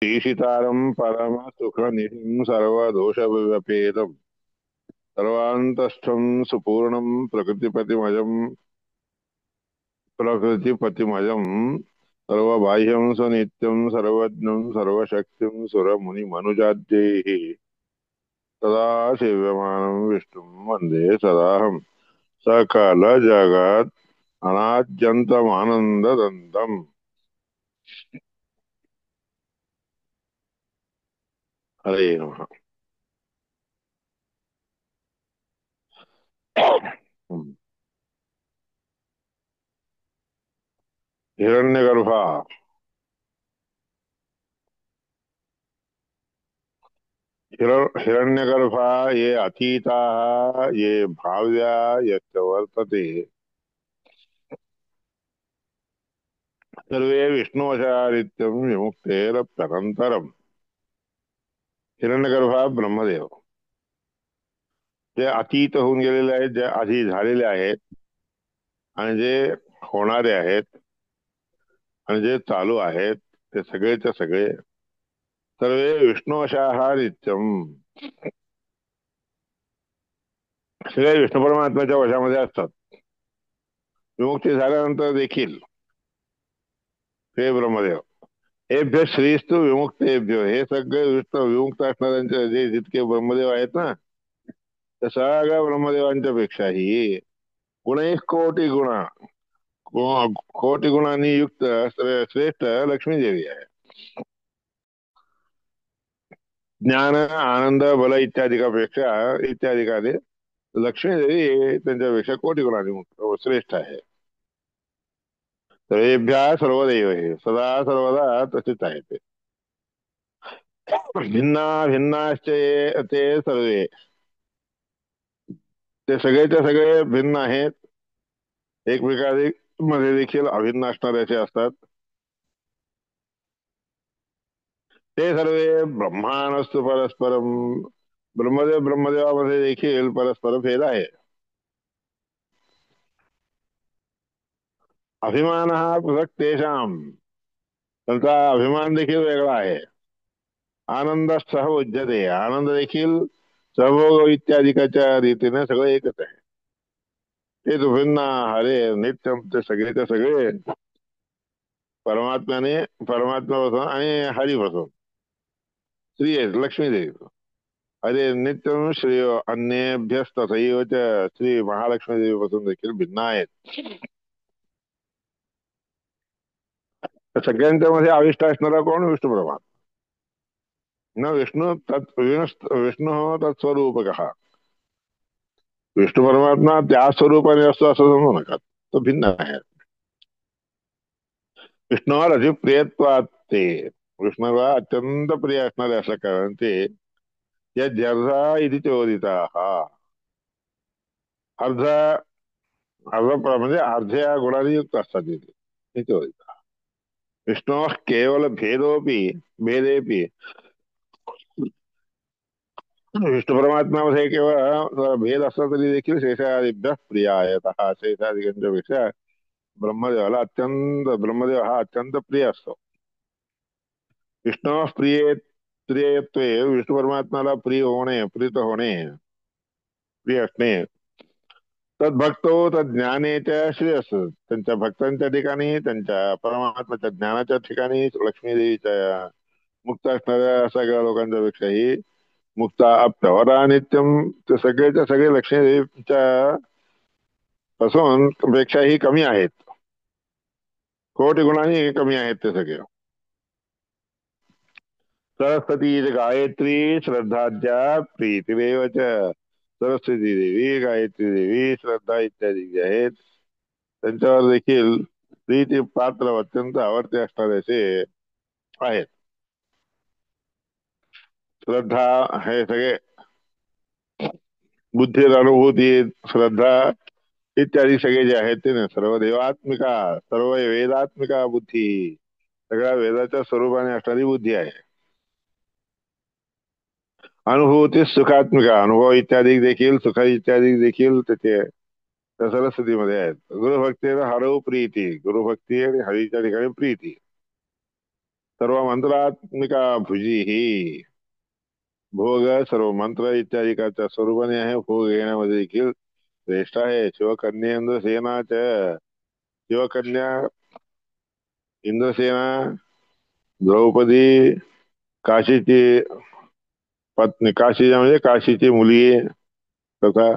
ईशितारं परमसुखनिधिं सर्वदोषव्यपेदम् सर्वान्तस्थं सुपूर्णं प्रकृतिपतिमजं सर्वबाह्यं सनित्यं सर्वज्ञं सर्वशक्तिं सुरमुनिमनुजाद्यैः सदा सेव्यमानं विष्णुं वन्दे सदाहं सकलजगत् अनाद्यन्तमानन्ददन्तम्। हरे नमः। हिरण्यगर्भा हिरण्यगर्भा ये अतीताः ये भाव्या यच्च वर्तते सर्वे विष्णुवशारित्यं विमुक्तेरप्यनंतरम। हिरण्यगर्भा ब्रह्मदेव जे अतीत होऊन गेलेले आहेत, जे आधी झालेले आहेत आणि जे होणारे आहेत आणि जे चालू आहेत, ते सगळेच्या सगळे सर्वे विष्णुवशाः नित्यम, सगळे विष्णू परमात्म्याच्या वशामध्ये असतात. विमुक्ती झाल्यानंतर देखील हे ब्रह्मदेव एभ्य श्रीस्तु विमुक्तेभ्यो, हे सगळे विष्णू विमुक्त असणाऱ्यांचे जे जितके ब्रह्मदेव आहेत ना, त्या सगळ्या ब्रह्मदेवांच्या पेक्षाही गुणैः कोटी गुणा कोटी गुणांनी युक्त श्रेष्ठ लक्ष्मी देवी आहे. ज्ञान आनंद बल इत्यादिकापेक्षा इत्यादिकाने लक्ष्मी देवी त्यांच्यापेक्षा कोटी गुणांनी श्रेष्ठ आहे. सर्वेभ्यः सर्वदैव, हे सदा सर्वदा तसेच आहे. ते भिन्ना भिन्नाश्च ते सर्वे, ते सगळेच्या सगळे भिन्न आहेत. एकमेकांमध्ये देखील अभिन्न असणाऱ्याचे असतात. ते सर्वे ब्रह्मानस्तु परस्परम, ब्रह्मदेव ब्रह्मदेवामध्ये देखील परस्पर भेद आहे. अभिमान हा पृथक तेषाम, त्यांचा अभिमान देखील वेगळा आहे. आनंद सह उज्जते, आनंद देखील सहभोग इत्यादिकाच्या रीतीने सगळं एकच आहे. तेच भिन्न हरे नित्यम, ते सगळेच्या सगळे परमात्म्याने परमात्म्यापासून आणि हरीपासून श्री आहे लक्ष्मी देवी. हरे नित्यम श्री अन्येभ्यस्तथैव च, श्री महालक्ष्मी देवीपासून देखील भिन्न आहेत. तर सगळ्यांच्या मध्ये अविष्ट असणारा कोण? विष्णू परमात्मा. न विष्णू विष्णू तत्स्वरूपक, विष्णू परमात्मा त्या स्वरूपाने असतो असं समजू नका, तो भिन्न आहे. विष्णूवर अधिप्रियत्वात, ते विष्णूला अत्यंत प्रिय असणारे असल्या कारण ते या जर्धा इथे चोदिता, हा अर्ध अर्ध म्हणजे अर्ध्या गुणांनी युक्त असतात इथे चोदिता. विष्णू केवल भेदोपी भेदेपी, विष्णू परमात्म्यामध्ये केवळ भेद असला तरी देखील शेषादिभ्य प्रिय आहेत. हा शेषादिकांच्या पेक्षा ब्रह्मदेव हा अत्यंत प्रिय असतो. विष्णू प्रियत्वे, विष्णू परमात्म्याला प्रिय होणे, प्रीत होणे, प्रिय असणे. तद्भक्तो तज्ज्ञानेच्या श्रेयस, त्यांच्या भक्तांच्या ठिकाणी, त्यांच्या परमात्म्याच्या ज्ञानाच्या ठिकाणी लक्ष्मी देवीच्या मुक्त असणाऱ्या सगळ्या लोकांच्या पेक्षाही मुक्ता अप्यवरा नित्यम, ते सगळेच्या सगळे लक्ष्मी देवीच्या पासून पेक्षाही कमी आहेत. कोटी गुणांनी कमी आहेत ते सगळे. सरस्वती गायत्री श्रद्धाच्या प्रीतिरेव च, सरस्वती देवी, गायत्री देवी, श्रद्धा इत्यादी जे आहेत त्यांच्यावर देखील प्रीती पात्र अत्यंत आवडते असणाऱ्याचे आहेत. श्रद्धा हे सगळे बुद्धी अनुभूती श्रद्धा इत्यादी सगळे जे आहेत ते सर्व देवात्मिका, सर्व वेदात्मिका बुद्धी, सगळ्या वेदाच्या स्वरूपाने असणारी बुद्धी आहे. अनुभूती सुखात्मिका, अनुभव इत्यादी देखील सुख इत्यादी देखील त्याचे त्या सरस्वतीमध्ये आहेत. गुरुभक्ती हरव प्रीती, गुरुभक्ती आणि हरीच्या ठिकाणी प्रीती. सर्व मंत्रात्मिका भुजी ही भोग सर्व मंत्र इत्यादिकाच्या स्वरूपाने आहे. भोग घेण्यामध्ये देखील श्रेष्ठ आहे. शिवकन्या इंद्रसेनाच्या शिवकन्या इंद्रसेना द्रौपदी काशीची पत्नी काशीच्या म्हणजे काशीची मुली तथा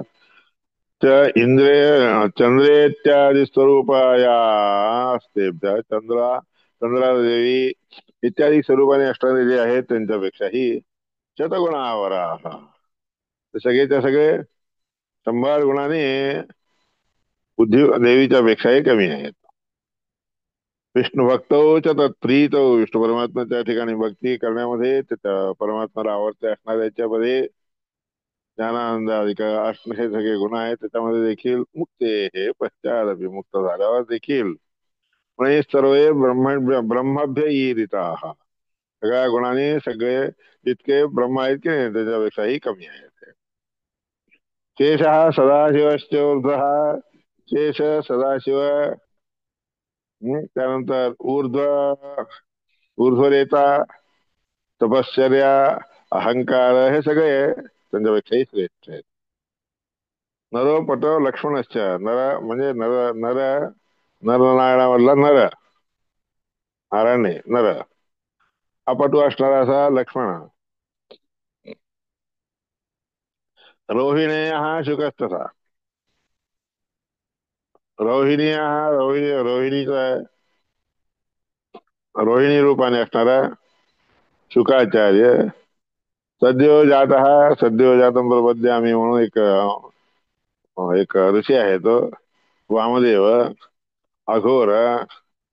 त्या चंद्रेत्यादी स्वरूपाया असते चंद्रा देवी इत्यादी स्वरूपाने असणारे जे आहेत त्यांच्यापेक्षाही शतगुणावरा ते सगळेच्या सगळे 100 गुणाने बुद्धी देवीच्या पेक्षाही कमी आहेत. विष्णू भक्तो च तत्प्रीतो विष्णू परमात्म्याच्या ठिकाणी भक्ती करण्यामध्ये त्याच्या परमात्म्याला आवडते असणाऱ्याच्यामध्ये ज्ञानानंदाधिक असणे हे सगळे गुण आहेत. त्याच्यामध्ये देखील मुक्ते हे पश्चात मुक्त झाल्यावर देखील म्हणजे सर्व ब्रह्मभ्य ईरिता सगळ्या गुणांनी सगळे जितके ब्रह्म आहेत की नाही त्याच्यापेक्षाही कमी आहेत. शेष सदाशिवश्च ऊर्ध्व शेष सदाशिव त्यानंतर ऊर्ध्वरेता तपश्चर्या अहंकार हे सगळे त्यांच्यापेक्षाही श्रेष्ठ आहेत. नरोपट लक्ष्मणश्च नर म्हणजे नर नर नरनारायणामधला नर नारायण नाही नर अपटू असणारा असा लक्ष्मण. रोहिणी हा शुकस्तथा रोहिणी हा रोहिणीचा रोहिणी रूपाने असणारा शुकाचार्य सद्यो जात सद्यो जातम प्रपद्यामी म्हणून एक ऋषी आहे तो वामदेव अघोर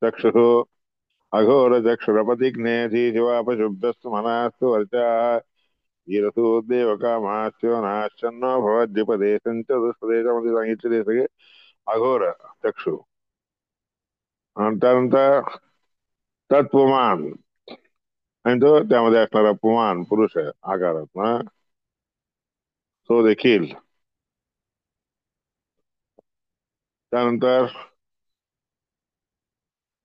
चक्षु अघोर चक्षुरपतिज्ञेति शिवापशुभ्यस्तु मनास्तु वर्चा वीरसु देवकामास्यो नाश्चन्न भवद्विपदे संचतुष्पदेशामध्ये सांगितलेले सगळे अघोर चक्षु. आणि त्यानंतर तत्पुमान आणि तो त्यामध्ये असणारा पुमान पुरुष आहे आकारात ना तो देखील. त्यानंतर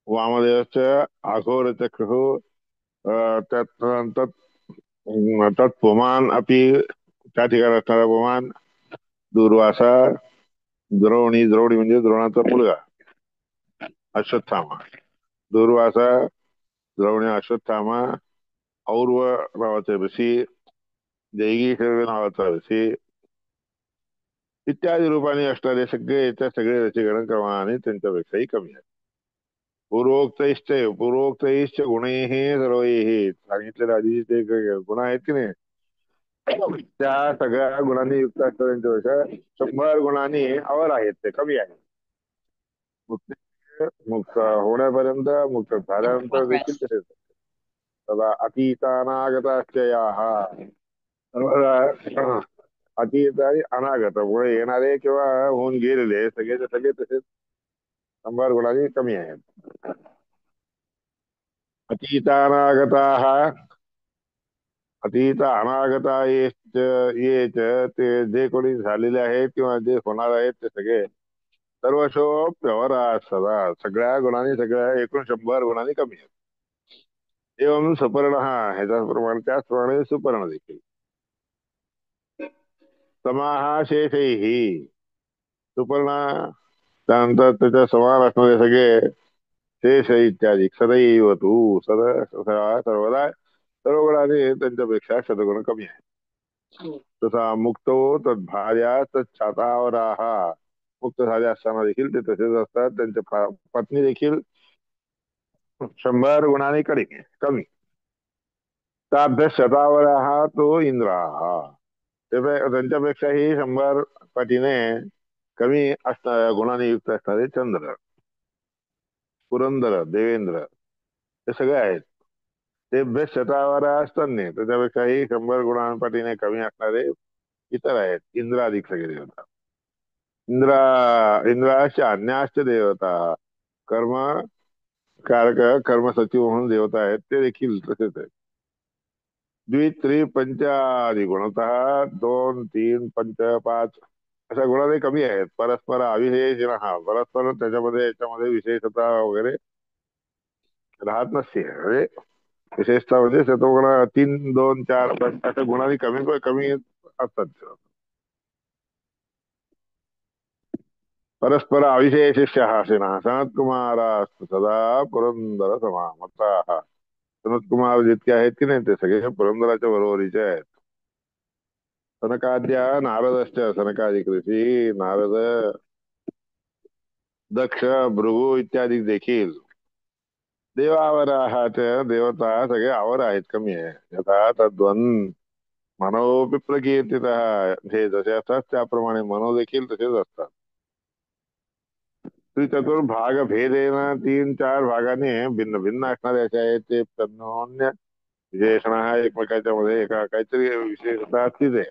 वामदेवाच्या अघोर चक्षु तत्पुमान अपि त्या ठिकाणी असणारा पुमान दुर्वासा द्रोणी द्रोणी म्हणजे द्रोणाचा मुलगा अश्वत्थामा दुर्वासा द्रोणी अश्वत्थामा और्व नावाचा ऋषी जैगी नावाचा ऋषी इत्यादी रूपाने असणारे सगळे रसिकरण क्रमाने त्यांच्यापेक्षाही कमी आहे. पूर्वोक्तैश्च गुणैः सर्वैः सांगितलेले आधी ते गुण आहेत की नाही त्या सगळ्या गुणांनी युक्त असतात त्यांच्यापेक्षा 100 गुणांनी अवर आहेत ते कमी आहेत. मुक्त मुक्त होण्यापर्यंत मुक्त झाल्यानंतर देखील तसेच सदा अतीतानागताश्चयाः अतीत आणि अनागत पुढे येणारे किंवा होऊन गेलेले सगळेचे सगळे तसेच 100 गुणांनी कमी आहेत. अतीतानागताः अतीत अनागता ये ते जे कोणी झालेले आहेत किंवा जे होणार आहेत ते सगळे सर्वशोप्यवरा सदा सगळ्या गुणांनी सगळ्या एकूण 100 गुणांनी कमी आहेत. एवं सुपर्ण ह्याच्याप्रमाणे त्याचप्रमाणे सुपर्ण देखील समाहा शेषही सुपर्ण त्यानंतर त्याच्या समान असणारे सगळे शेष इत्यादी सदैव तू सर्वदा सर्व गुणांनी त्यांच्यापेक्षा शतगुण कमी आहे. तसा मुक्तो तद्भार्या तत्छातावराः मुक्त झाले असताना देखील ते तसेच असतात. त्यांच्या पत्नी देखील 100 गुणांनी कमी ताभ्य शतावराः तो इंद्राः त्यांच्यापेक्षाही 100 पटीने कमी असणाऱ्या गुणांनी युक्त असणारे चंद्र पुरंदर देवेंद्र हे सगळे आहेत. ते शतावरा असतात नाही त्याच्यापेक्षाही 100 गुणांपटीने कमी असणारे इतर आहेत इंद्राधिक सगळे देवता. इंद्रा इंद्राश्च अन्याश्च देवता कर्म कारक कर्म सचिव म्हणून देवता आहेत ते देखील तसेच आहेत. द्वि पंचादी गुणतः 2 3 5 5 अशा गुणाने कमी आहेत. परस्पर अविशेष हा परस्पर त्याच्यामध्ये याच्यामध्ये विशेषता वगैरे राहत नसते. विशेषतः म्हणजे सत्वगुण 3, 2, 4 अशा गुणांनी कमी कमी असतात. परस्पर अविशेषिष्यः शिनः सनत्कुमारास्तु सदा पुरंदर समामताः. सनत्कुमार जितके आहेत की नाही ते सगळे पुरंदराच्या बरोबरीचे आहेत. सनकाद्या नारदश्च सनकादिक ऋषी नारद, दक्ष, भृगु इत्यादी देखील देवावराः च देवता सगळे आवर आहेत, कमी आहे. यथा तद्वन् मनोपि प्रकीर्तितः, हे जसे असतात त्याप्रमाणे मनो देखील तसेच असतात. चतुर्भाग भेदेन 3, 4 भागाने भिन्न भिन्न असणारे असे आहेत ते तन्नोन्य विशेषण एकमेकाच्या मध्ये एका काहीतरी विशेषता असतीच आहे.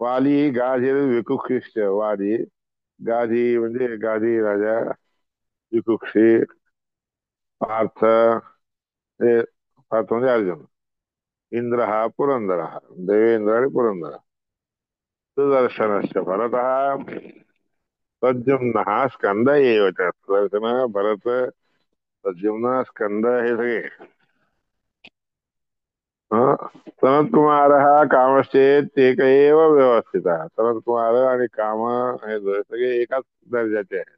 वाली गाधी विकुक्षिश्च, वाली गाधी म्हणजे गाधी राजा, विकुक्षी पार्थ, हे पार्थ म्हणजे अर्जुन, इंद्र हा पुरंदर हा देवेंद्र आणि पुरंदर. सुदर्शनश्च भरतः प्रद्युम्न स्कंद एव च. सुदर्शन, भरत, प्रद्युम्न, स्कंद हे सगळे. हं? सनत्कुमारः कामश्चेत एक एव व्यवस्थितः. सनत्कुमार आणि काम हे सगळे एकाच दर्जाचे आहेत.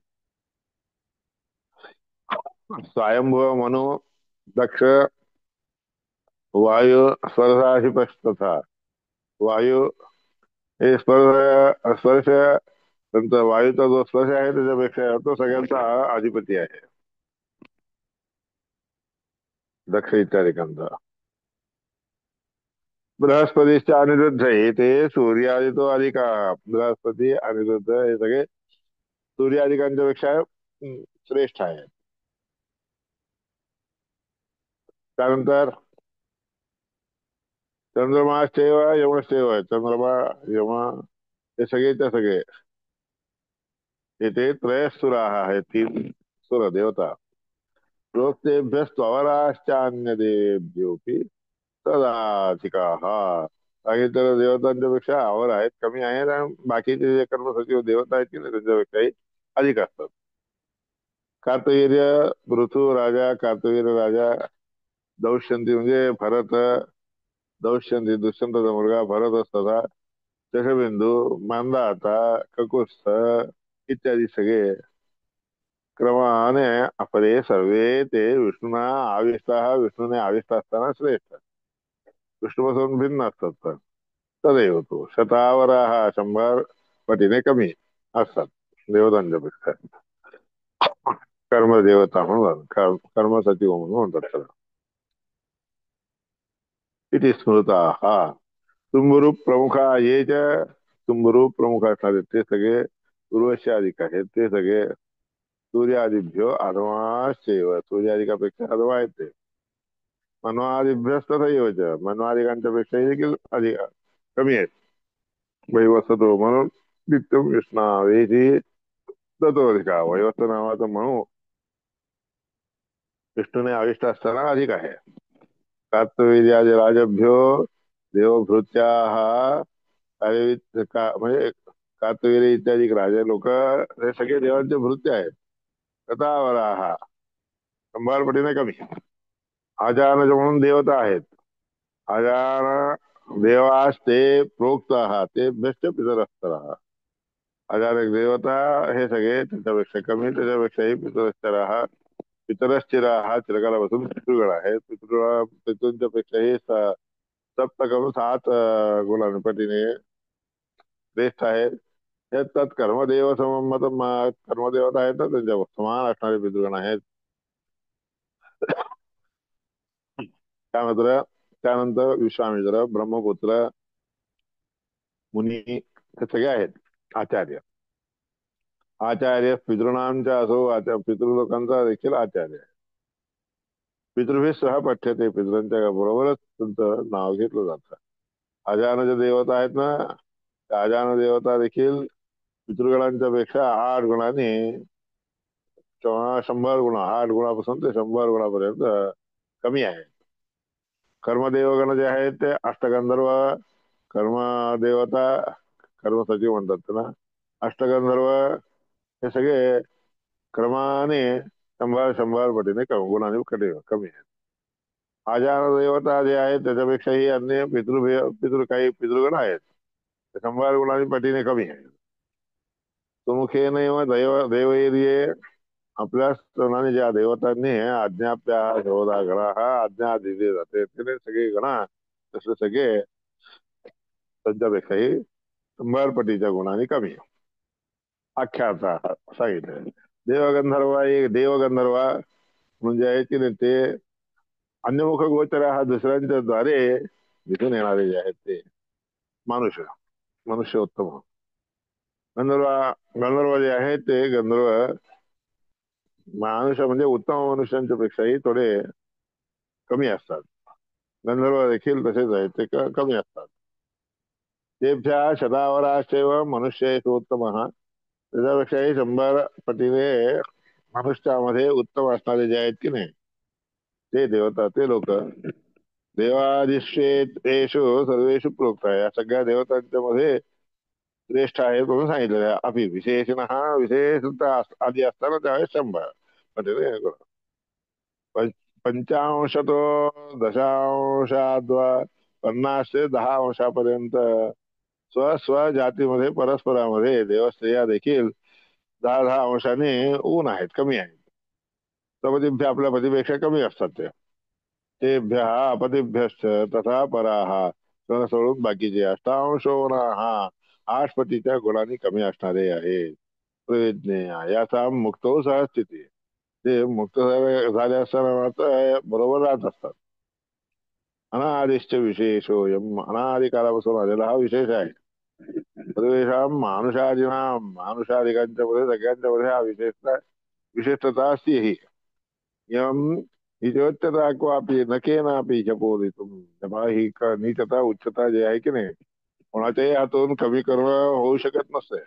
स्वयंभुव मनु, दक्ष, वायू, स्पर्शाधिपस्तथा. वायू हे स्पर्श, नंतर वायूचा जो स्पर्श आहे त्याच्यापेक्षा तो सगळ्यांचा अधिपती आहे, दक्ष इत्यादिकांचा. बृहस्पतीच्या अनिरुद्ध हे ते सूर्यादितो अधिका. बृहस्पती अनिरुद्ध हे सगळे सूर्यादिकांच्या पेक्षा श्रेष्ठ आहे. त्यानंतर चंद्रमाश्चैव यमश्चैव, चंद्रमा, यम हे सगळेच्या सगळे. येथे त्रयसुराः हे 3 सुर देवता. प्रोक्तेभ्यस्त्वराश्चान्य देवेभ्योऽपि तदाधिकाः. सांगितलेल्या देवतांच्या पेक्षा आवर आहेत, कमी आहेत, आणि बाकीचे जे कर्मसचिव देवता आहेत की नाही त्यांच्यापेक्षाही अधिक असतात. कार्तवीर्य पृथु राजा, कार्तवीर्य राजा, दौष्यंती म्हणजे भरत, दौष्यंती दुष्यंताचा मुलगा भरत असताना, दशबिंदू, मांदाता, ककुत्स्थ इत्यादी सगळे क्रमाने अपरे सर्वे ते विष्णूना आविष्टाः, विष्णूने आविष्ट असताना श्रेष्ठ, विष्णूपासून भिन्न असतात. तर तदैव तो शतावराः 100 पटीने कमी असतात देवतांच्या पेक्षा. कर्मदेवता म्हणून कर्मसचिव म्हणून म्हणतात त्याला. इति स्मृताः. तुंबरूप प्रमुख ये च, तुंबरूप प्रमुख असणारे ते सगळे उर्वशी अधिक आहेत, ते सगळे सूर्यादिभ्यो अधमाश्चैव, सूर्यादिकापेक्षा अधमा आहेत ते. मन्वादिभ्यस्तथैव च, मन्वादिकांच्या पेक्षाही देखील अधिक कमी आहेत. वैवस्वतो म्हणून नित्यम विष्णावेशी तत्वाधिका. वैवस्व नावाचा म्हणू विष्णूने आविष्ट असताना अधिक आहे. कार्तवीर्यादि राजभ्यो देवभृत्याः म्हणजे कार्तवीर इत्यादी राजे लोक हे सगळे देवांचे भृत्य आहेत. शतावराः 100 पटीने कमी. आजानज म्हणून देवता आहेत. आजान देवास्ते प्रोक्ताः ते बेस्ट पितरस्तराः. अजानक देवता हे सगळे त्याच्यापेक्षा कमी, त्याच्यापेक्षाही पितरस्तराः. पितरश्चिराः चिरकालापासून पितृगण आहेत. पितृंच्या पेक्षाही सप्तकम 7 गुणांपटीने श्रेष्ठ आहेत. हे तत्कर्मदेव सममत, कर्मदेवता आहेत ना त्यांच्या समान असणारे पितृगण आहेत. त्यानंतर त्यानंतर विश्वामित्र, ब्रह्मपुत्र, मुनी हे सगळे आहेत. आचार्य, आचार्य पितृणांचा असो, पितृलोकांचा देखील आचार्य. पितृभि सह पठ्यते, पितृंच्या बरोबरच तुमचं नाव घेतलं जातं. अजान जे देवता आहेत ना, त्या अजान देवता देखील पितृगणांच्या पेक्षा 8 गुणांनी किंवा 100 गुण, 8 गुणापासून ते 100 गुणापर्यंत कमी आहे. कर्मदेवगण जे आहेत ते अष्टगंधर्व, कर्मदेवता, कर्मसचिव म्हणतात त्यांना, अष्टगंधर्व हे सगळे क्रमाने 100 पटीने गुणाने कमी आहेत. देवता जे आहेत त्याच्यापेक्षाही अन्य काही पितृगण आहेत. ते 100 गुणांनी पटीने कमी आहे. सुमुखेनैव देवैर्ये आपल्या स्तनाने ज्या देवतांनी आज्ञाप्या शोधा गणा हा आज्ञा दिली जाते तिने सगळे गणा तसे सगळे त्यांच्यापेक्षाही 100 पटीच्या गुणांनी कमी आहे. आख्याचा सांगितलं. देवगंधर्व म्हणजे आहे की नाही ते अन्यमुख गोचर हा दुसऱ्यांच्या द्वारे दिसून येणारे जे आहेत ते मनुष्य मनुष्य उत्तम. गंधर्व गंधर्व जे आहेत ते गंधर्व मनुष्य म्हणजे उत्तम मनुष्यांच्या पेक्षाही थोडे कमी असतात. गंधर्व देखील तसेच आहेत ते कमी असतात. तेभ्या शतावराश्चैव मनुष्येषु उत्तमः त्याच्यापेक्षाही 100 पटीने मनुष्यामध्ये उत्तम असणारे जे आहेत की नाही ते देवता ते लोक देवादिश्वेषु सर्वेषु प्रोक्त आहे. या सगळ्या देवतांच्या मध्ये श्रेष्ठ आहे म्हणून सांगितलेलं आहे. अभि विशेषण हा विशेषता आधी असताना त्यावेळेस 100 पटीने पंच- पंचांशतो दशांशाद्वा 50 ते 10 अंशापर्यंत स्व जातीमध्ये परस्परामध्ये देवस्त्रिया देखील 10-10 अंशाने ऊन आहेत कमी आहेत. सपतीभ्य आपल्या पतीपेक्षा कमी असतात ते. तेभ्य अपतिभ्यश्च तथा पराह सोडून बाकीचे अष्टांशोना हा 8 पटीच्या गुणांनी कमी असणारे आहे. प्रविज्ञेय याचा मुक्तो सहस्थिती ते मुक्त झाले असताना मात्र बरोबर राहत असतात. अनादिश्च विशेषोयम अनादि कालापासून आलेला हा विशेष आहे. सर्वेषां मानुषादिनां मानुषादिकांच्या मध्ये सगळ्यांच्या मध्ये हा विशेषता असते ही. यम हिचोच्चता क्वापि न केनापि जपोदितुम तेव्हा ही नीचता उच्चता जे आहे की नाही कोणाच्याही हातून कमी करणं होऊ शकत नसते.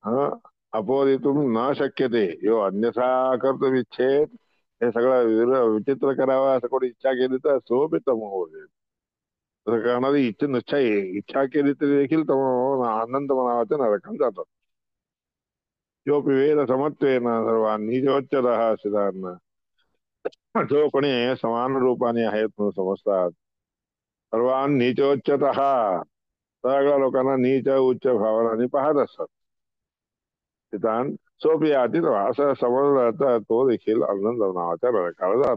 हा अपोदितुम न शक्यते यो अन्यथा कर्तुम इच्छेत हे सगळं विचित्र करावं असं कोणी इच्छा केली तर सोपी तमो होते. तसं करणारी इच्छा केली तरी देखील तमो आनंद म्हणावाच्या नरकात जातात. योपी वेद समत्वेन सर्वांनी जोच्चतः सिद्धांना जो कोणी समान रूपाने आहेत म्हणून समजतात. सर्वांनी नीचोच्चतः सगळ्या लोकांना नीच उच्च भावनाने पाहत असतात. सिद्धांत सोपी आधी असं समजलं तर तो देखील आनंद नावाच्या नरकाला जातो.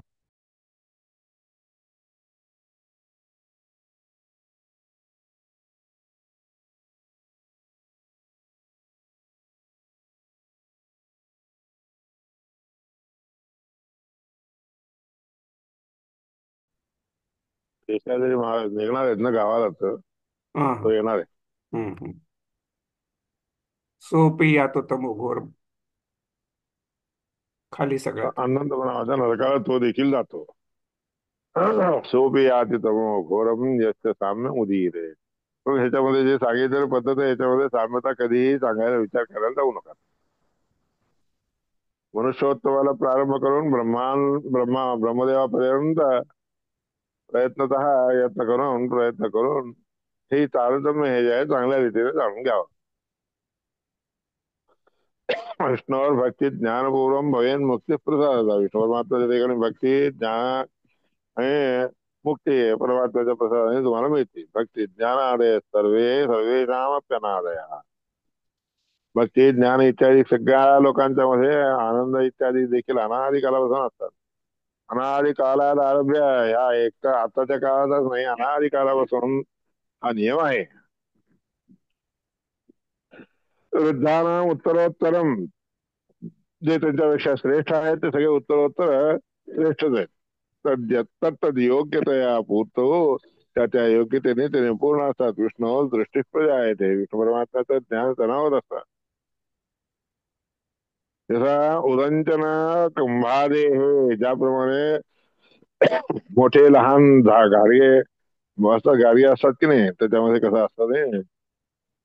शेषाद्री महाराज निघणार आहेत ना गावाला तर हा तो हा. येणार आहे. हम्म. सोपी यातो तमो घोर, खाली सगळ्यात. आनंद नावाच्या नरकाला तो देखील जातो. सोपी आती तमो घोरम यस्य साम्य उदीरे. पण ह्याच्यामध्ये जे सांगितलेली पद्धत आहे याच्यामध्ये साम्यता कधीही सांगायला विचार करायला जाऊ नका. मनुष्योत्तमाला प्रारंभ करून ब्रह्मदेवापर्यंत प्रयत्न करून हे तारतम्य हे जे आहे चांगल्या रीतीने जाणून घ्यावं. विष्णूवर भक्ती ज्ञानपूर्वम भवेन मुक्ती प्रसाद विष्णू परमात्म्याच्या ठिकाणी भक्ती ज्ञान आणि मुक्ती परमात्म्याच्या प्रसादाने तुम्हाला मिळते. भक्ती ज्ञानादय सर्वेषामप्यनादय भक्ती ज्ञान इत्यादी सगळ्या लोकांच्या मध्ये आनंद इत्यादी देखील अनादि कालापासून असतात. अनादि कालात आरभ्य ह्या एक तर आताच्या काळातच नाही अनादि कालापासून हा नियम आहे. वृद्धानां उत्तरोत्तरम जे त्यांच्यापेक्षा श्रेष्ठ आहेत ते सगळे उत्तरोत्तर श्रेष्ठच आहेत. तत्तद योग्यतया पूर्तो त्या त्या योग्यतेने ते पूर्ण असतात. विष्णू दृष्टी प्रजा येते विष्णू परमात्म्याचं ज्ञान तणावत असतात. जसा उदंचन कुंभादे हे ज्याप्रमाणे मोठे लहान गाडगे मस्त गाडी असतात की नाही त्याच्यामध्ये कसं असतं ते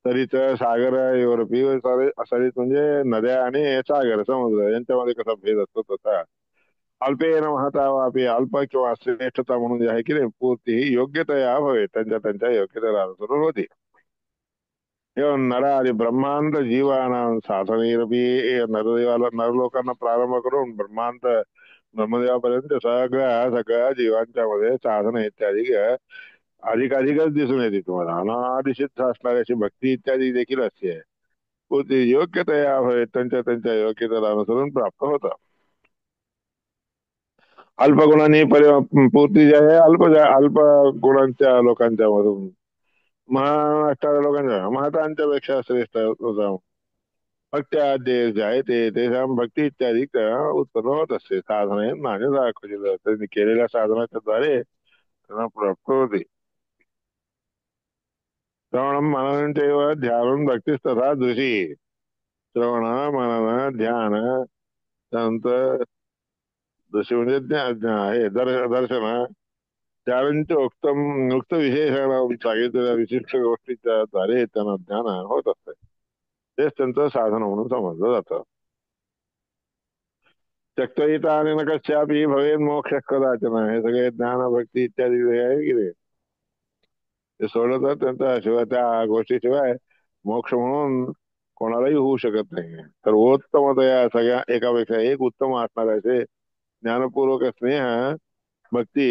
तरीच सागर युरोपीय सरीत म्हणजे नद्या आणि सागर समुद्र यांच्यामध्ये कसा भेद असतो तसा अल्पेन महता वापी अल्प किंवा श्रेष्ठता म्हणून जे आहे की नाही पूर्ती ही योग्यता हवे त्यांच्या त्यांच्या योग्यतेला अनुसरून होती. एवं नर आणि ब्रह्मांत जीवाना साधनेरपी नरदेवाला नरलोकांना प्रारंभ करून ब्रह्मांत ब्रह्मदेवापर्यंत सगळ्या सगळ्या जीवांच्या मध्ये साधन इत्यादी अधिकाधिकच दिसून येते तुम्हाला. अनादिशित असणारी अशी भक्ती इत्यादी देखील असते. तो ते योग्यतया होय त्यांच्या त्यांच्या योग्यतेला अनुसरून प्राप्त होतं. अल्प गुणांनी पूर्ती जी आहे अल्प गुणांच्या लोकांच्या मधून महान असणाऱ्या लोकांच्या महतांच्या पेक्षा श्रेष्ठ होता. भक्त्यादेश जे आहे ते तेषां भक्ती इत्यादी उत्पन्न होत असते. साधने नाणे दाखवलेलं त्यांनी केलेल्या साधनाच्या द्वारे त्यांना प्राप्त होते. श्रवणं मननं चैव ध्यानं भक्तिस्तथा दृशी. श्रवण मनन ध्यान त्यानंतर दृशी म्हणजे हे दर्शन त्यानंतर उक्त विशेषण सांगितलेल्या विशिष्ट गोष्टीच्या द्वारे त्यांना ज्ञान होत असते. तेच त्यांचं साधन म्हणून समजलं जातं. त्यक्तहिता आणि न कशापि भवेन मोक्ष कदाचन. हे सगळे ज्ञान भक्ती इत्यादी जे आहे की नाही, ते सोडलं तर त्यांच्या शिवाय त्या गोष्टीशिवाय मोक्ष म्हणून कोणालाही होऊ शकत नाही. सर्वोत्तम या सगळ्या एकापेक्षा एक उत्तम असणार असे ज्ञानपूर्वक स्नेह भक्ती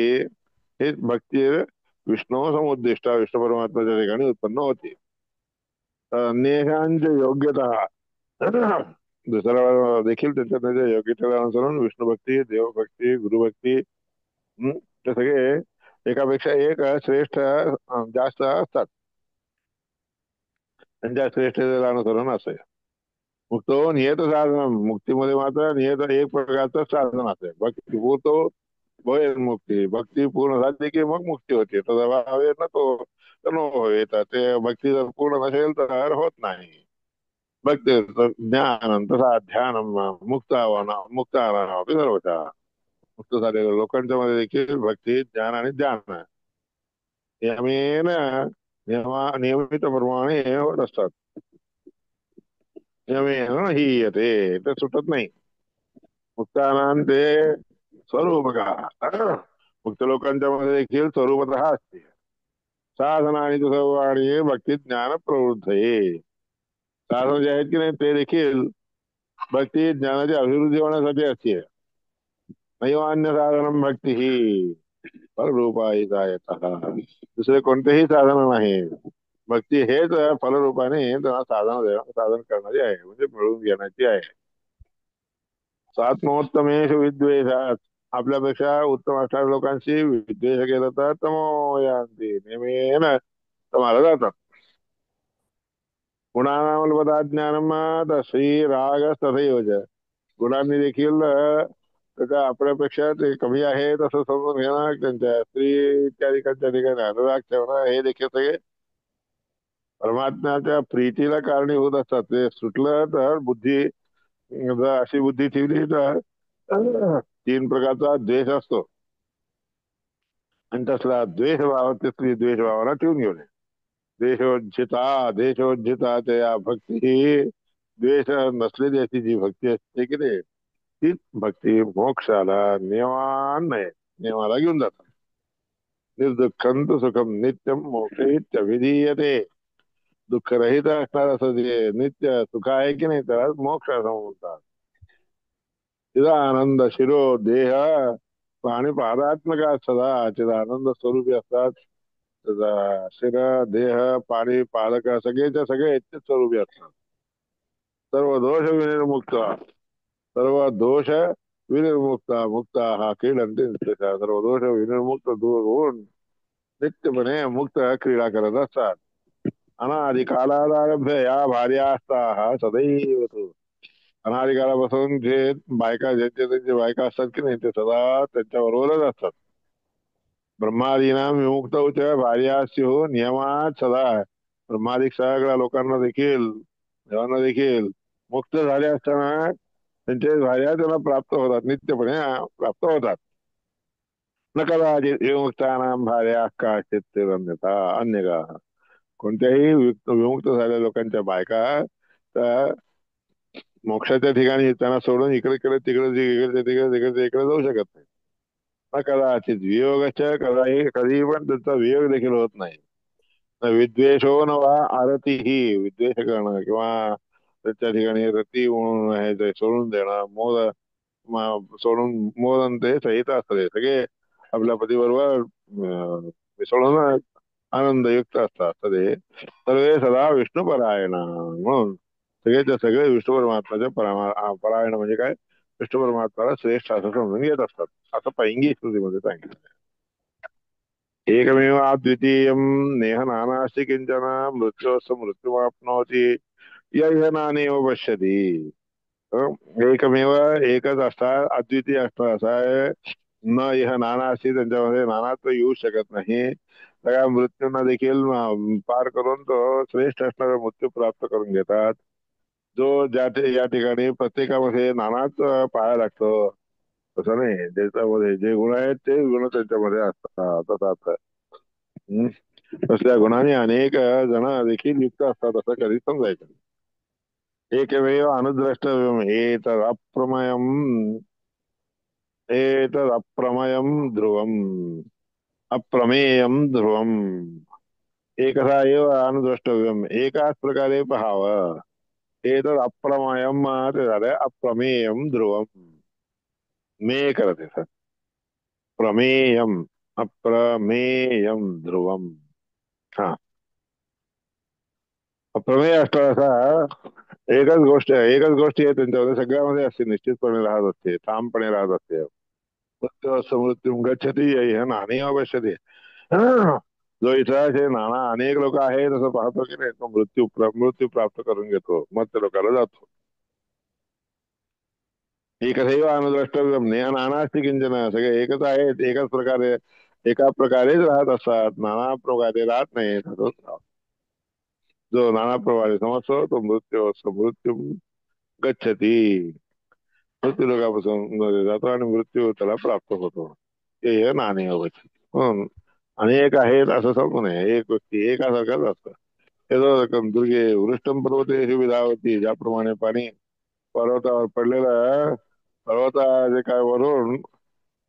हेच भक्ती विष्णू समुद्दिष्ट विष्णू परमात्म्याच्या ठिकाणी उत्पन्न होते. तर अनेकांची योग्यता दुसऱ्या देखील त्यांच्या त्यांच्या योग्यतेला अनुसरून विष्णुभक्ती देवभक्ती गुरुभक्ती ते सगळे एकापेक्षा एक श्रेष्ठ जास्त असतात. त्यांच्या श्रेष्ठतेला अनुसरण असे. मुक्तो नियत साधन मुक्तीमध्ये मात्र नियत एक प्रकारचं साधन असे. भक्ती होतो होय मुक्ती भक्ती पूर्ण झाली की मग मुक्ती होते. तसा भाव आहे ना तो तर न होय. तर ते भक्ती जर पूर्ण नसेल तर होत नाही. भक्ती ज्ञान तसा ध्यान मुक्तावना सर्वथा मुक्त झालेल्या लोकांच्या मध्ये देखील भक्ती ज्ञान आणि ध्यान यमेन नियमित प्रमाणे होत असतात. यमेन ही येते ते सुटत नाही. मुक्तानां ते स्वरूप का मुक्त लोकांच्या मध्ये देखील स्वरूपतः असते. साधना आणि सर्व आणि भक्ती ज्ञान प्रवृत्त आहे. साधन जे आहेत की नाही ते देखील भक्ती ज्ञानाची अभिवृद्धी होण्यासाठी असते. नैवान्य साधन भक्ती ही फलरूपायिता येतात. दुसरे कोणतेही साधन नाही. भक्ती हेच फलरूपाने त्यांना साधन करणारी आहे म्हणजे मिळवून घेण्याची आहे. स्वात्मोत्तमेश विद्वेषात आपल्यापेक्षा उत्तम असणाऱ्या लोकांशी विद्वेष केला तर तमो यांती नेहमी तुम्हाला जातात. गुणानामलपदा ज्ञानम श्री राग तथैव गुणांनी देखील त्याच्या आपल्यापेक्षा ते कमी आहे असं समजून घेणं त्यांच्या स्त्री इत्यादिकांच्या ठिकाणी अनुराग ठेवणं हे देखील सगळे परमात्म्याच्या प्रीतीला कारणीभूत असतात. ते सुटलं तर बुद्धी जर अशी बुद्धी ठेवली तर तीन प्रकारचा द्वेष असतो आणि तसला द्वेष भाव ते स्त्री द्वेष भावाला ठेवून घेऊ नये. देशोज्जिता त्या भक्ती ही द्वेष नसलेली अशी जी भक्ती असते की नाही तीच भक्ती मोक्षाला नियमाला घेऊन जातात. निर्दुःखम तु सुखम नित्यम मोक्ष विधीयते. दुःखरहित असणार असं जे नित्य सुख आहे की नाही त्याला मोक्ष असं म्हणतात. तिचा आनंद शिरो देह आणि पादात्मक सदा तिचा आनंद स्वरूपी असतात. त्याचा शिर देह पाणी पादक सगळेच्या सगळे इतके स्वरूपी असतात. सर्व दोष विनिर्मुक्त सर्व दोष विनिर्मुक्त मुक्त हा क्रीडंते सर्व दोष विनिर्मुक्त दूर होऊन नित्यपणे मुक्त क्रीडा करत असतात. अनादि कालादारभ्य या भार्यास्ताः सदैव तु अनादिकालापासून जे बायका ज्यांचे त्यांचे बायका असतात की नाही ते सदा त्यांच्या बरोबरच असतात. ब्रह्मादीना विमुक्त भार्या स्युः नियमात सदा ब्रह्मादिक सगळ्या लोकांना देखील देवांना देखील मुक्त झाले असताना त्यांच्या भार्या त्यांना प्राप्त होतात नित्यपणे प्राप्त होतात. न कदाचित विमुक्तानां भार्या काचित अन्य का कोणत्याही विमुक्त झालेल्या लोकांच्या बायका त्या मोक्षाच्या ठिकाणी त्यांना सोडून इकडे इकडे तिकडे तिकडे तिकडे तिकडे तिकडे जाऊ शकत नाही. न कदाचित वियोगाच्या कधी पण त्यांचा वियोग देखील होत नाही. न विद्वेषो न वा आरती ही विद्वेष करणं किंवा त्याच्या ठिकाणी रती म्हणून आहे ते सोडून देणं मोद सोडून मोदन ते सहित असतात सगळे आपल्या पतीबरोबर मिसळून आनंदयुक्त असतात सगळे सर्वे सदा विष्णुपरायण म्हणून सगळेच्या सगळे विष्णू परमात्माच्या परायण म्हणजे काय विष्णू परमात्माला श्रेष्ठ असं समजून घेत असतात असं पैंगी स्मृतीमध्ये सांगितलं एकमेव अद्वितीयं नेह नानास्ति किंचन मृत्योस्त मृत्युमाप्नोति य इह नानेव पश्यति एकमेव एकच असतात अद्वितीय असतात असा आहे न इह नाना असते त्यांच्यामध्ये नानात्व येऊ शकत नाही सगळ्या मृत्यूंना देखील पार करून तो श्रेष्ठ असणारा मृत्यू प्राप्त करून घेतात जो या ठिकाणी प्रत्येकामध्ये नानाच पाहायला लागतो तसं नाही ज्याच्यामध्ये जे गुण आहेत ते गुण त्यांच्यामध्ये असतात तसा अर्थ आहे. हम्म. तसल्या गुणाने अनेक जण देखील युक्त असतात असं कधी समजायचं एकमेव अनुद्रष्टव्यम एतदप्रमयम एतदप्रमयम ध्रुवम अप्रमेयम ध्रुवम एकदा एव अनुद्रष्टव्यम एकाच प्रकारे पहावं एतद अप्रमयम ते झालंय अप्रमेयम ध्रुवम मे करते सर प्रमेयम अप्रमेयम ध्रुवम हा अप्रमेय असतो असा एकच गोष्टी आहे त्यांच्यामध्ये सगळ्यामध्ये असते निश्चितपणे राहत असते ठामपणे राहत असते मृत्यू समृत्यू गच्छती ह्या नाणी अवश्यते जो इथं असे नाना अनेक लोक आहेत असं पाहतो की नाही तो मृत्यू प्राप्त करून घेतो मग त्या लोकांना जातो एकदैव अनुद्रष्टव्यम नेह नानास्ति किंचन सगळे एकच आहेत एकाच प्रकारे एका प्रकारेच राहत असतात नाना प्रकारे राहत नाही जो नाना प्रकारे समजतो तो मृत्यू गच्छती मृत्यू लोकापासून जातो आणि मृत्यू त्याला प्राप्त होतो हे नाणे अवश्य म्हणून अनेक आहेत असं सांगू नये एक व्यक्ती एकासारखाच असतं त्याचं दुर्गे वृष्टम पर्वते विधावती ज्याप्रमाणे पाणी पर्वतावर पडलेलं आहे पर्वताचे काय वरून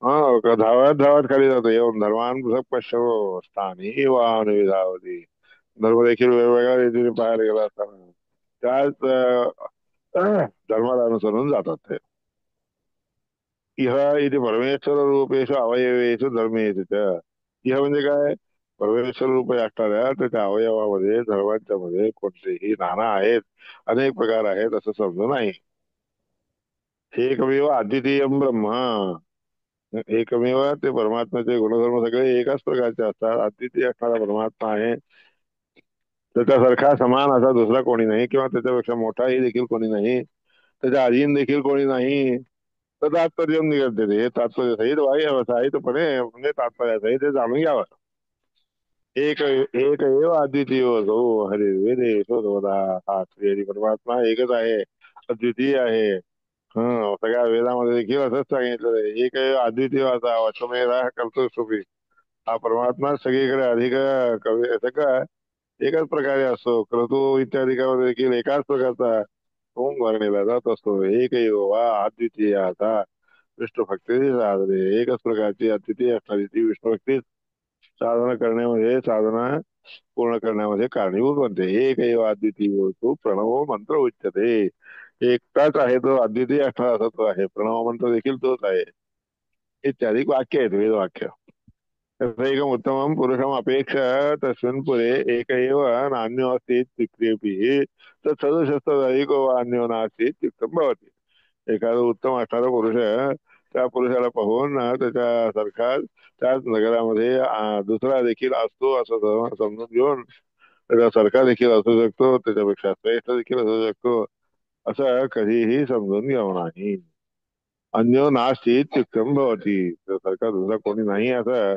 धावत धावत खाली जातो येऊन धर्मान पश्चिम स्थानी वाहन विधावती धर्म देखील वेगवेगळ्या रीतीने पाहायला गेला असताना त्याच धर्माला अनुसरून जातात ते इह इथे परमेश्वर रूपेश अवयवेशु धर्मेशु इह म्हणजे काय परमेश्वर रूप असणाऱ्या त्याच्या अवयवामध्ये धर्मांच्या मध्ये कोणतेही नाना आहेत अनेक प्रकार आहेत असं समजून नाही एकमेव अद्वितीयम ब्रह्म एकमेव ते परमात्म्याचे गुणधर्म सगळे एकाच प्रकारचे असतात अद्वितीय असणारा परमात्मा आहे त्याच्यासारखा समान असा दुसरा कोणी नाही किंवा त्याच्यापेक्षा मोठाही देखील कोणी नाही त्याच्या अधीन देखील कोणी नाही तर तात्पर्य निघते हे तात्पर्य सहित साहित्यपणे म्हणजे तात्पर्य सहित ते जाणून घ्यावं एक एव अद्वितीय हो हरे वेदे शोधवदा हा श्री हरी परमात्मा एकच आहे अद्वितीय आहे सगळ्या वेदामध्ये देखील असंच सांगितलं आहे एक अद्वितीय असा वचमेरा करतो सुखी हा परमात्मा सगळीकडे अधिक कवी सगळं एकाच प्रकारे असतो क्रतू इत्यादिकामध्ये देखील एकाच प्रकारचा ओम वर्णिला जात असतो एक वा अद्वितीय असा विष्णू भक्ती साधने एकच प्रकारची अद्वितीय असणारी ती विष्णू भक्ती साधना करण्यामध्ये साधना पूर्ण करण्यामध्ये कारणीभूत बनते एक अद्वितीय तो प्रणव मंत्र उच्चते एकटाच आहे तो अद्वितीय असणारा असा तो आहे प्रणव मंत्र देखील तोच आहे इत्यादी वाक्य आहेत वेद वाक्य तथैकम् उत्तमं पुरुषम् अपेक्ष तस्मिन् पुरे एक एव नान्यो अस्ति इत्युक्तेऽपि तत्सदृशस्तदैको वा अन्यो नास्ति इत्युक्तं भवति एखादा उत्तम असणारा पुरुष त्या पुरुषाला पाहून त्याच्यासारखा त्याच नगरामध्ये दुसरा देखील असतो असं समजून घेऊन त्याच्यासारखा देखील असू शकतो त्याच्यापेक्षा श्रेष्ठ देखील असू शकतो असं कधीही समजून घ्यावं नाही अन्यो नास्ति इत्युक्तं भवति त्यासारखा दुसरा कोणी नाही असं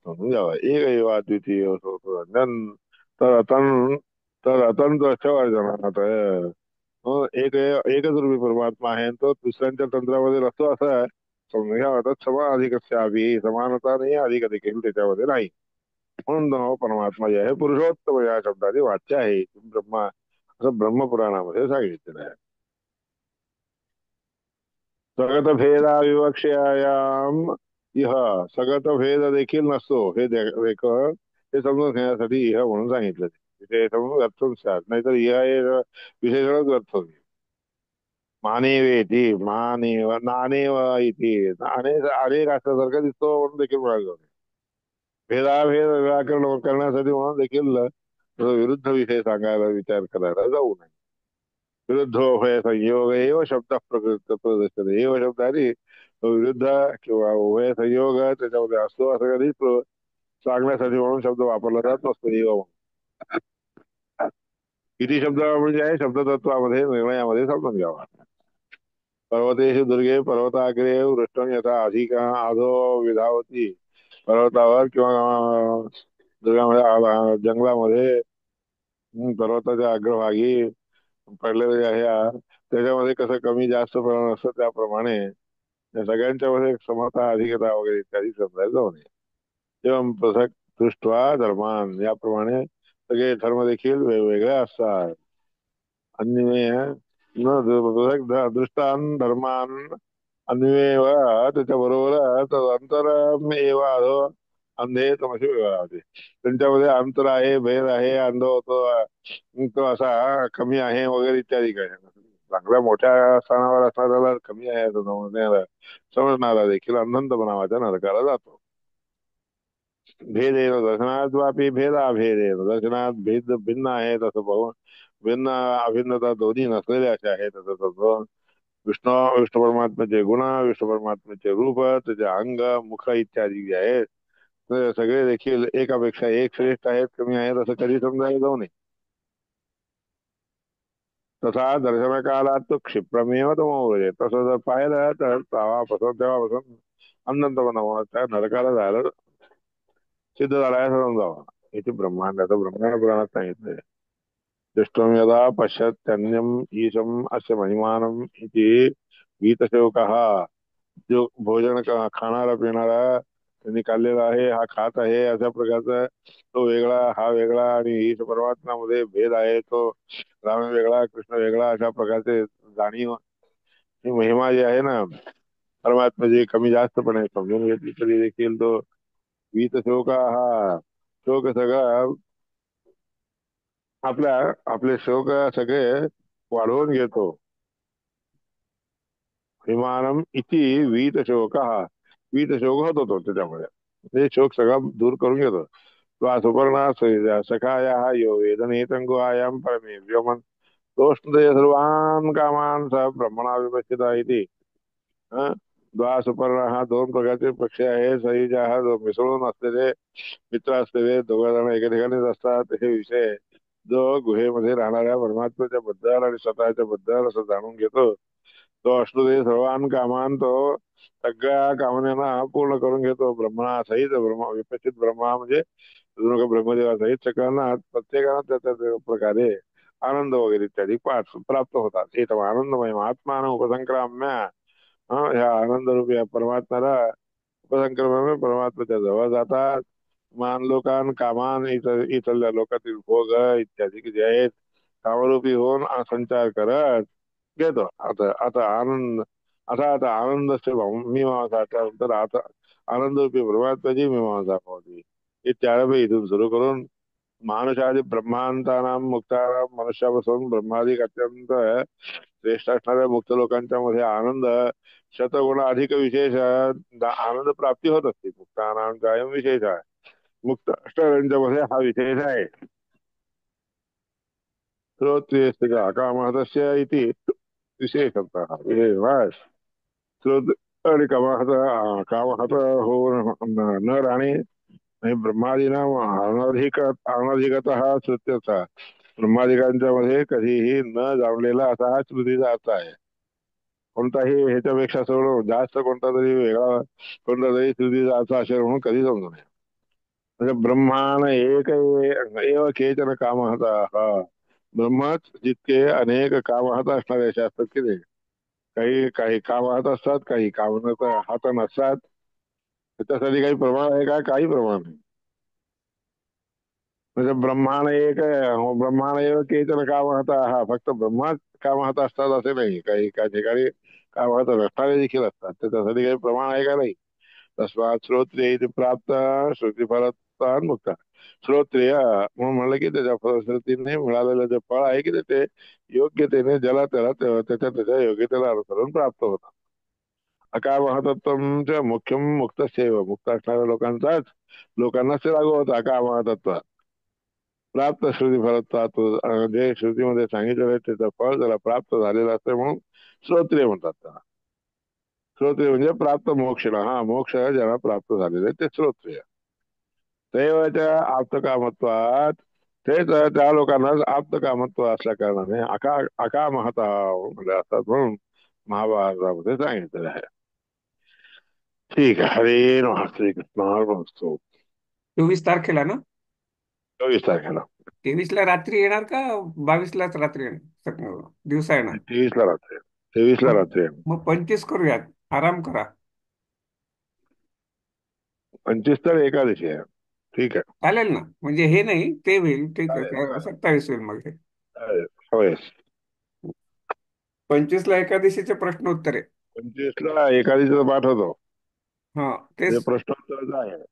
समजून घ्यावा एक अद्वितीय तर अतंत्र वर्जनात एकच रूपी परमात्मा आहे तो दुसऱ्यांच्या तंत्रामध्ये नसतो असं आहे समजून घ्यावा तर समान अधिक समानता नाही अधिक देखील त्याच्यामध्ये नाही म्हणून तो परमात्मा जे आहे पुरुषोत्तम या शब्दाचे वाच्य आहे ब्रह्मा असं ब्रह्मपुराणामध्ये सांगितलेलं आहे सगत भेदा विवक्षयाम इह सगत भेद देखील नसतो हे समजून घेण्यासाठी इह म्हणून सांगितलं ते समजून अर्थून नाहीतर इह हे विशेषणच अर्थ होईल मानेवेती मानेव नानेव इति अनेक असल्यासारखं दिसतो म्हणून देखील म्हणाले. भेदाभेद व्याकरण करण्यासाठी म्हणून देखील विरुद्ध विषय सांगायला विचार करायला जाऊ नये. विरुद्धोभय संयोग एव शब्द प्रदर्शते. एव शब्द आधी तो विरुद्ध किंवा उभय संयोग त्याच्यामध्ये असतो असं कधी सांगण्यासाठी म्हणून शब्द वापरला जात नसतो. एव म्हणून. किती शब्द म्हणजे आहे शब्दतत्वामध्ये निर्णयामध्ये समजून घ्यावा. पर्वतेषु दुर्गे पर्वताग्रे वृष्टम यथा अधिका आधो विधावती. पर्वतावर किंवा दुर्गामध्ये जंगलामध्ये पर्वताच्या अग्रभागी पडलेले आहे त्याच्यामध्ये कसं कमी जास्त प्रमाण असतं त्याप्रमाणे या सगळ्यांच्या मध्ये समता अधिकता वगैरे इत्यादी समजायला जाऊ नये. तेव्हा पृथक दृष्ट्वा धर्मान याप्रमाणे सगळे धर्म देखील वेगवेगळे असतात. अन्य न दृष्टान धर्मान अन्वेव त्याच्याबरोबर अंतर एव अधो अंधे तमशी होते. त्यांच्यामध्ये अंतर आहे भेद आहे अंध होतो तो असा कमी आहे वगैरे इत्यादी काय चांगल्या मोठ्या स्थानावर असणाऱ्याला कमी आहे असं समजणारा देखील अनंत बनावाच्या नरकाला जातो. भेदेन दर्शनात वापी भेदाभेदेन दर्शनात भेद भिन्न आहे तसं पाहून भिन्न अभिन्नता दोन्ही नसलेले असे आहे तसं तसं विष्णू परमात्म्याचे गुण विष्णू परमात्म्याचे रूप त्याचे अंग मुख इत्यादी जे आहेत ते सगळे देखील एकापेक्षा एक श्रेष्ठ आहेत कमी आहेत असं कधी समजायला जाऊ नये. तसा दर्शन कालात तो क्षिप्रमेव तमोवजे. तसं जर पाहिलं तर तेव्हापासून अनंत बनावं त्या नरकाला जायला सिद्ध झाला आहे असं समजावं. इथे ब्रह्मांडाचं ब्रह्मांड पुराणात सांगितलंय. दृष्टम यदा पश्यत्यन्यम ईशम अस्य महिमानम इति गीतसेवकः. जो भोजन खाणारा पिणारा त्यांनी खाल्लेला आहे हा खात आहे अशा प्रकारचा तो वेगळा हा वेगळा आणि ईश परमात्म्यामध्ये भेद आहे तो राम वेगळा कृष्ण वेगळा अशा प्रकारचे जाणीव ही महिमा जी आहे ना परमात्म्याची कमी जास्तपणे समजून घेतली तरी देखील तो गीत शोक हा शोक सगळा आपले शोक सगळे वाढवून घेतो. विमानम इति वीत शोक हा वीत शोक होतो तो त्याच्यामध्ये ते शोक सगळा दूर करून घेतो. तो सुपर्णा सखाया यो वेदनेतं गुहायां परमे व्योमन तोष्णते सर्वान कामान स ब्रह्मणा विपश्चिता इति. द्वा सुपर्ण हा दोन प्रकारचे पक्षी आहे सहीजा हा मिसळून असलेले मित्र असलेले दोघं जण एका ठिकाणीच असतात हे विषय जो गुहेमध्ये राहणाऱ्या परमात्म्याच्या बद्दल आणि स्वतःच्या बद्दल असं जाणून घेतो तो अष्टदे सर्वान कामान तो सगळ्या कामनेना पूर्ण करून घेतो. ब्रह्मणा सहित ब्रह्मा विपचित ब्रह्मा म्हणजे ब्रह्मदेवा सहित सगळ्यांना प्रत्येकाला त्या प्रकारे आनंद वगैरे इत्यादी प्राप्त होतात. हे तर आनंदमय महात्मान उपसंक्राम्या ह्या आनंद रूपी परमात्म्याला उपसंक्रमे परमात्म्याच्या जवळ जातात. मान लोकान कामान इथल्या लोकातील भोग इत्यादी जे आहेत कामरूपी होऊन संचार करत घेतो. आता आता आनंद आता आनंद मीमांसा त्यानंतर आता आनंद रूपी परमात्म्याची मीमांसा होती. हे त्यावेळी इथून सुरू करून मानुषादी ब्रह्मांतानां मुक्तानां मनुष्यापासून ब्रह्मादिक अत्यंत श्रेष्ठ असणाऱ्या मुक्त लोकांच्या मध्ये आनंद शतगुण अधिक विशेष आनंद प्राप्ती होत असते. मुक्तानां कायम विशेष आहे. मुक्त असणाऱ्यांच्या मध्ये हा विशेष आहे. श्रोत्रियस्य कामहतस्य इति विशेषतः विशेष श्रोत आणि कामहत होऊन न राहणे आणि ब्रह्मादीना अनधिकत हा श्रुत्यचा ब्रह्मादिकांच्या मध्ये कधीही न जाणलेला असा हा श्रुतीचा अर्थ आहे. कोणताही ह्याच्यापेक्षा सोडून जास्त कोणता तरी वेगळा कोणता तरी श्रुतीचा अर्थ असेल म्हणून कधी समजू नये. म्हणजे ब्रह्मांड एक एव केचन कामहता हा ब्रह्मच जितके अनेक कामहत असणारे असे असतात की नाही. काही काही कामहत असतात काही काम हात नसतात. त्याच्यासाठी काही प्रमाण आहे का काही प्रमाण नाही. म्हणजे ब्रह्मांड एक ब्रह्मांड एव केचन कामहता हा फक्त ब्रह्माच कामहत असतात असे नाही. काही काही ठिकाणी कामहत नसणारे देखील असतात त्याच्यासाठी काही प्रमाण आहे का नाही. तस्मात श्रोत्रिय प्राप्त श्रुतीफल प्राप्तवान मुक्त. श्रोत्रिय म्हणून म्हणलं की त्याच्या फलश्रुतीने मिळालेलं जे फळ आहे की ते योग्यतेने ज्याला त्याला त्याच्या त्याच्या योग्यतेला अनुसरून प्राप्त होतं. अकाम महतत्वच्या मुख्य मुक्त सेव मुक्त असणाऱ्या लोकांनाच ते लागू होतं अकाम महतत्व. प्राप्त श्रुती फलत्वात जे श्रुतीमध्ये सांगितलेलं आहे त्याचं फळ त्याला प्राप्त झालेलं असते म्हणून श्रोत्रिय म्हणतात त्याला. श्रोत्रिय म्हणजे प्राप्त मोक्षला, हा मोक्ष ज्याला प्राप्त झालेले आहे ते श्रोत्रिय. दैवाच्या आप्तकामत्वात तेच त्या लोकांना आप्तकामत्व असल्या कारणाने अकामहता म्हणजे असतात म्हणून महाभारतामध्ये सांगितलेलं आहे. ठीक आहे. हरे नमः श्रीकृष्ण. 24 तारखेला ना? 24 तारखेला. 23ला रात्री येणार का? 22लाच रात्री येणार? दिवसा येणार? 23ला रात्री. 23ला मग रात्री. मग 25 करूयात. आराम करा. 25 तर एकादशी आहे. ठीक आहे. चालेल ना, म्हणजे हे नाही ते होईल, ठीक आहे, चालेल काय चालेल 27 होईल मग हे. चालेल. होय. 25ला एकादशीचे प्रश्न उत्तरे. 25ला एकादशीचा पाठ होतो. हा ते तेच. प्रश्नोत्तराचं आहे.